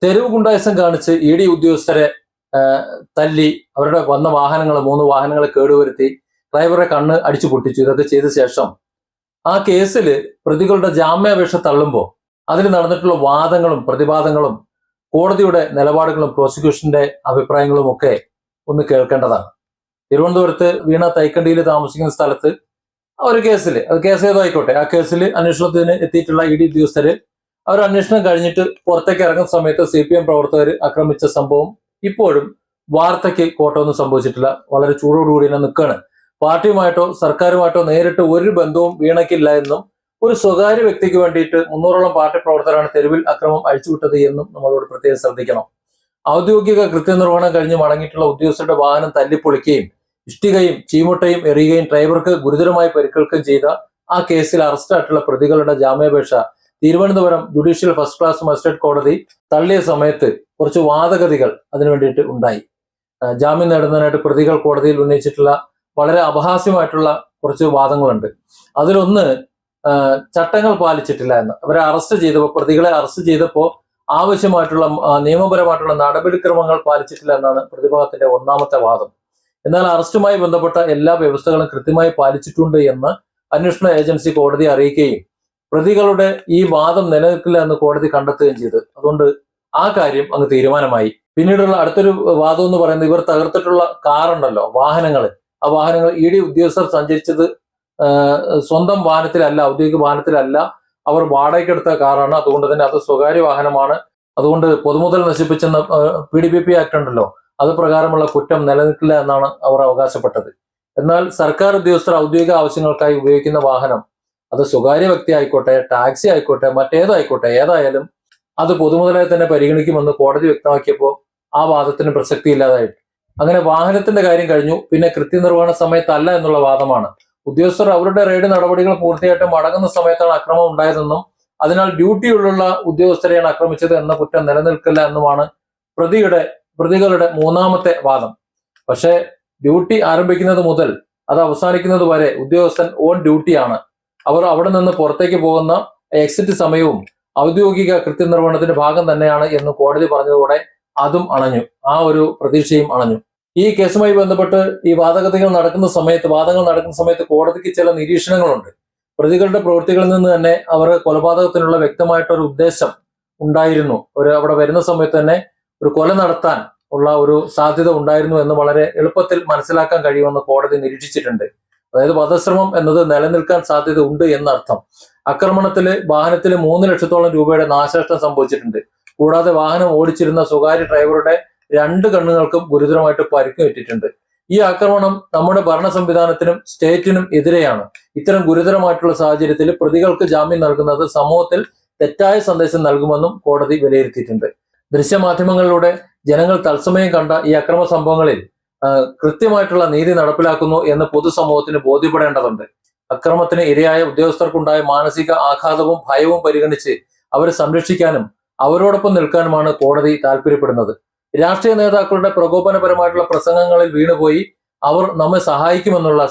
തെരുവ് ഗുണ്ടായിസം കാണിച്ച് ED ഉദ്യോഗസ്ഥരെ തല്ലി, അവരുടെ വന്ന വാഹനങ്ങൾ 3 വാഹനങ്ങൾ കേടുവരുത്തി, ഡ്രൈവറുടെ കണ്ണ് അടിച്ചു പൊട്ടിച്ചു. ഇതൊക്കെ ചെയ്ത ശേഷം ആ കേസിൽ പ്രതികളുടെ ജാമ്യാപേക്ഷ തള്ളുമ്പോൾ അതിൽ നടന്നിട്ടുള്ള വാദങ്ങളും പ്രതിവാദങ്ങളും കോടതിയുടെ നിലപാടുകളും പ്രോസിക്യൂഷന്റെ അഭിപ്രായങ്ങളും ഒക്കെ ഒന്ന് കേൾക്കേണ്ടതാണ്. തിരുവനന്തപുരത്ത് വീണ തൈക്കണ്ടിയിൽ താമസിക്കുന്ന സ്ഥലത്ത് ഒരു കേസിൽ, അത് കേസ് ഏതോ ആയിക്കോട്ടെ, ആ കേസിൽ അന്വേഷണത്തിന് എത്തിയിട്ടുള്ള ED ഉദ്യോഗസ്ഥര് അവർ അന്വേഷണം കഴിഞ്ഞിട്ട് പുറത്തേക്ക് ഇറങ്ങുന്ന സമയത്ത് CPM പ്രവർത്തകർ ആക്രമിച്ച സംഭവം ഇപ്പോഴും വാർത്തയ്ക്ക് കോട്ടമൊന്നും സംഭവിച്ചിട്ടില്ല. വളരെ ചൂടോടുകൂടി തന്നെ നിൽക്കുകയാണ്. പാർട്ടിയുമായിട്ടോ സർക്കാരുമായിട്ടോ നേരിട്ട് ഒരു ബന്ധവും വീണയ്ക്കില്ല എന്നും ഒരു സ്വകാര്യ വ്യക്തിക്ക് വേണ്ടിയിട്ട് 300ഓളം പാർട്ടി പ്രവർത്തകരാണ് തെരുവിൽ അക്രമം അഴിച്ചുവിട്ടത് എന്നും നമ്മളോട് പ്രത്യേകം ശ്രദ്ധിക്കണം. ഔദ്യോഗിക കൃത്യനിർവഹണം കഴിഞ്ഞ് മടങ്ങിയിട്ടുള്ള ഉദ്യോഗസ്ഥരുടെ വാഹനം തല്ലിപ്പൊളിക്കുകയും ഇഷ്ടികയും ചീമുട്ടയും എറിയുകയും ഡ്രൈവർക്ക് ഗുരുതരമായി പരിക്കേൽക്കുകയും ചെയ്ത ആ കേസിൽ അറസ്റ്റായിട്ടുള്ള പ്രതികളുടെ ജാമ്യാപേക്ഷ Thiruvananthapuram judicial first class magistrate കോടതി തള്ളിയ സമയത്ത് കുറച്ച് വാദഗതികൾ അതിനു വേണ്ടിയിട്ട് ഉണ്ടായി. ജാമ്യം നേടുന്നതിനായിട്ട് പ്രതികൾ കോടതിയിൽ ഉന്നയിച്ചിട്ടുള്ള വളരെ അപഹാസ്യമായിട്ടുള്ള കുറച്ച് വാദങ്ങളുണ്ട്. അതിലൊന്ന് ചട്ടങ്ങൾ പാലിച്ചിട്ടില്ല എന്ന്. അവരെ അറസ്റ്റ് ചെയ്തപ്പോൾ, പ്രതികളെ അറസ്റ്റ് ചെയ്തപ്പോൾ ആവശ്യമായിട്ടുള്ള നിയമപരമായിട്ടുള്ള നടപടിക്രമങ്ങൾ പാലിച്ചിട്ടില്ല എന്നാണ് പ്രതിഭാഗത്തിന്റെ ഒന്നാമത്തെ വാദം. എന്നാൽ അറസ്റ്റുമായി ബന്ധപ്പെട്ട എല്ലാ വ്യവസ്ഥകളും കൃത്യമായി പാലിച്ചിട്ടുണ്ട് എന്ന് അന്വേഷണ ഏജൻസി കോടതിയെ അറിയിക്കുകയും പ്രതികളുടെ ഈ വാദം നിലനിൽക്കില്ല എന്ന് കോടതി കണ്ടെത്തുകയും ചെയ്തു. അതുകൊണ്ട് ആ കാര്യം അങ്ങ് തീരുമാനമായി. പിന്നീടുള്ള അടുത്തൊരു വാദം എന്ന് പറയുന്നത്, ഇവർ തകർത്തിട്ടുള്ള കാറുണ്ടല്ലോ, വാഹനങ്ങൾ, ആ വാഹനങ്ങൾ ED ഉദ്യോഗസ്ഥർ സഞ്ചരിച്ചത് സ്വന്തം വാഹനത്തിലല്ല, ഔദ്യോഗിക വാഹനത്തിലല്ല, അവർ വാടകയ്ക്കെടുത്ത കാറാണ്. അതുകൊണ്ട് തന്നെ അത് സ്വകാര്യ വാഹനമാണ്. അതുകൊണ്ട് പൊതുമുതൽ നശിപ്പിച്ചെന്ന PDPP ആക്ട് ഉണ്ടല്ലോ, അത് പ്രകാരമുള്ള കുറ്റം നിലനിൽക്കില്ല എന്നാണ് അവർ അവകാശപ്പെട്ടത്. എന്നാൽ സർക്കാർ ഉദ്യോഗസ്ഥർ ഔദ്യോഗിക ആവശ്യങ്ങൾക്കായി ഉപയോഗിക്കുന്ന വാഹനം, അത് സ്വകാര്യ വ്യക്തി ആയിക്കോട്ടെ, ടാക്സി ആയിക്കോട്ടെ, മറ്റേതായിക്കോട്ടെ, ഏതായാലും അത് പൊതുമുതലായി തന്നെ പരിഗണിക്കുമെന്ന് കോടതി വ്യക്തമാക്കിയപ്പോൾ ആ വാദത്തിന് പ്രസക്തി ഇല്ലാതായിട്ട്. അങ്ങനെ വാഹനത്തിന്റെ കാര്യം കഴിഞ്ഞു. പിന്നെ കൃത്യനിർവഹണ സമയത്തല്ല എന്നുള്ള വാദമാണ്. ഉദ്യോഗസ്ഥർ അവരുടെ റെയ്ഡ് നടപടികൾ പൂർത്തിയായിട്ട് മടങ്ങുന്ന സമയത്താണ് അക്രമം ഉണ്ടായതെന്നും അതിനാൽ ഡ്യൂട്ടിയുള്ള ഉദ്യോഗസ്ഥരെയാണ് ആക്രമിച്ചത് എന്ന കുറ്റം നിലനിൽക്കില്ല എന്നുമാണ് പ്രതികളുടെ മൂന്നാമത്തെ വാദം. പക്ഷേ ഡ്യൂട്ടി ആരംഭിക്കുന്നത് മുതൽ അത് അവസാനിക്കുന്നത് വരെ ഉദ്യോഗസ്ഥൻ ഓൺ ഡ്യൂട്ടിയാണ്. അവർ അവിടെ നിന്ന് പുറത്തേക്ക് പോകുന്ന എക്സിറ്റ് സമയവും ഔദ്യോഗിക കൃത്യനിർവഹണത്തിന്റെ ഭാഗം തന്നെയാണ് എന്ന് കോടതി പറഞ്ഞതോടെ അതും അണഞ്ഞു, ആ ഒരു പ്രതീക്ഷയും അണഞ്ഞു. ഈ കേസുമായി ബന്ധപ്പെട്ട് ഈ വാദങ്ങൾ നടക്കുന്ന സമയത്ത് കോടതിക്ക് ചില നിരീക്ഷണങ്ങളുണ്ട്. പ്രതികളുടെ പ്രവൃത്തികളിൽ നിന്ന് തന്നെ അവർ കൊലപാതകത്തിനുള്ള വ്യക്തമായിട്ടൊരു ഉദ്ദേശം ഉണ്ടായിരുന്നു. അവിടെ വരുന്ന സമയത്ത് തന്നെ ഒരു കൊല നടത്താൻ ഉള്ള ഒരു സാധ്യത ഉണ്ടായിരുന്നു എന്ന് വളരെ എളുപ്പത്തിൽ മനസ്സിലാക്കാൻ കഴിയുമെന്ന് കോടതി നിരീക്ഷിച്ചിട്ടുണ്ട്. അതായത് വധശ്രമം എന്നത് നിലനിൽക്കാൻ സാധ്യത ഉണ്ട് എന്നർത്ഥം. ആക്രമണത്തില് വാഹനത്തിൽ 3 ലക്ഷത്തോളം രൂപയുടെ നാശനഷ്ടം സംഭവിച്ചിട്ടുണ്ട്. കൂടാതെ വാഹനം ഓടിച്ചിരുന്ന സ്വകാര്യ ഡ്രൈവറുടെ 2 കണ്ണുകൾക്കും ഗുരുതരമായിട്ട് പരിക്കേറ്റിട്ടുണ്ട്. ഈ ആക്രമണം നമ്മുടെ ഭരണ സംവിധാനത്തിനും സ്റ്റേറ്റിനും എതിരെയാണ്. ഇത്തരം ഗുരുതരമായിട്ടുള്ള സാഹചര്യത്തിൽ പ്രതികൾക്ക് ജാമ്യം നൽകുന്നത് സമൂഹത്തിൽ തെറ്റായ സന്ദേശം നൽകുമെന്നും കോടതി വിലയിരുത്തിയിട്ടുണ്ട്. ദൃശ്യമാധ്യമങ്ങളിലൂടെ ജനങ്ങൾ തത്സമയം കണ്ട ഈ അക്രമ സംഭവങ്ങളിൽ കൃത്യമായിട്ടുള്ള നീതി നടപ്പിലാക്കുന്നു എന്ന് പൊതുസമൂഹത്തിന് ബോധ്യപ്പെടേണ്ടതുണ്ട്. അക്രമത്തിന് ഇരയായ ഉദ്യോഗസ്ഥർക്കുണ്ടായ മാനസിക ആഘാതവും ഭയവും പരിഗണിച്ച് അവരെ സംരക്ഷിക്കാനും അവരോടൊപ്പം നിൽക്കാനുമാണ് കോടതി താല്പര്യപ്പെടുന്നത്. രാഷ്ട്രീയ നേതാക്കളുടെ പ്രകോപനപരമായിട്ടുള്ള പ്രസംഗങ്ങളിൽ വീണുപോയി അവർ നമ്മെ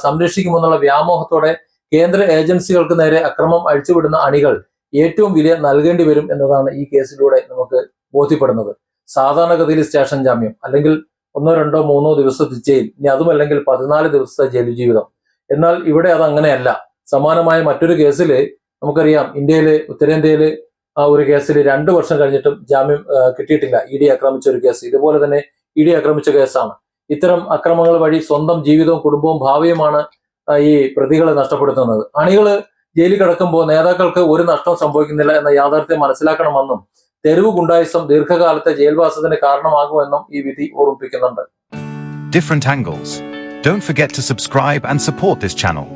സംരക്ഷിക്കുമെന്നുള്ള വ്യാമോഹത്തോടെ കേന്ദ്ര ഏജൻസികൾക്ക് നേരെ അക്രമം അഴിച്ചുവിടുന്ന അണികൾ ഏറ്റവും വില നൽകേണ്ടി വരും എന്നതാണ് ഈ കേസിലൂടെ നമുക്ക് ബോധ്യപ്പെടുന്നത്. സാധാരണഗതിയിൽ സ്റ്റേഷൻ ജാമ്യം, അല്ലെങ്കിൽ 1, 2, 3 ദിവസത്തെ ജയിൽ, ഇനി അതുമല്ലെങ്കിൽ 14 ദിവസത്തെ ജയിൽ ജീവിതം. എന്നാൽ ഇവിടെ അത് അങ്ങനെയല്ല. സമാനമായ മറ്റൊരു കേസിൽ നമുക്കറിയാം, ഉത്തരേന്ത്യയില് ആ ഒരു കേസിൽ 2 വർഷം കഴിഞ്ഞിട്ടും ജാമ്യം കിട്ടിയിട്ടില്ല. ED ആക്രമിച്ച ഒരു കേസ്, ഇതുപോലെ തന്നെ ED ആക്രമിച്ച കേസാണ്. ഇത്തരം അക്രമങ്ങൾ വഴി സ്വന്തം ജീവിതവും കുടുംബവും ഭാവിയുമാണ് ഈ പ്രതികളെ നഷ്ടപ്പെടുത്തുന്നത്. അണികള് ജയിലിൽ കിടക്കുമ്പോൾ നേതാക്കൾക്ക് ഒരു നഷ്ടം സംഭവിക്കുന്നില്ല എന്ന യാഥാർത്ഥ്യം മനസ്സിലാക്കണമെന്നും തെരുവ് ഗുണ്ടായിസം ദീർഘകാലത്തെ ജയിൽവാസത്തിന് കാരണമാകുമെന്നും ഈ വിധി ഓർമ്മിപ്പിക്കുന്നുണ്ട്. Different angles. Don't forget to subscribe and support this channel.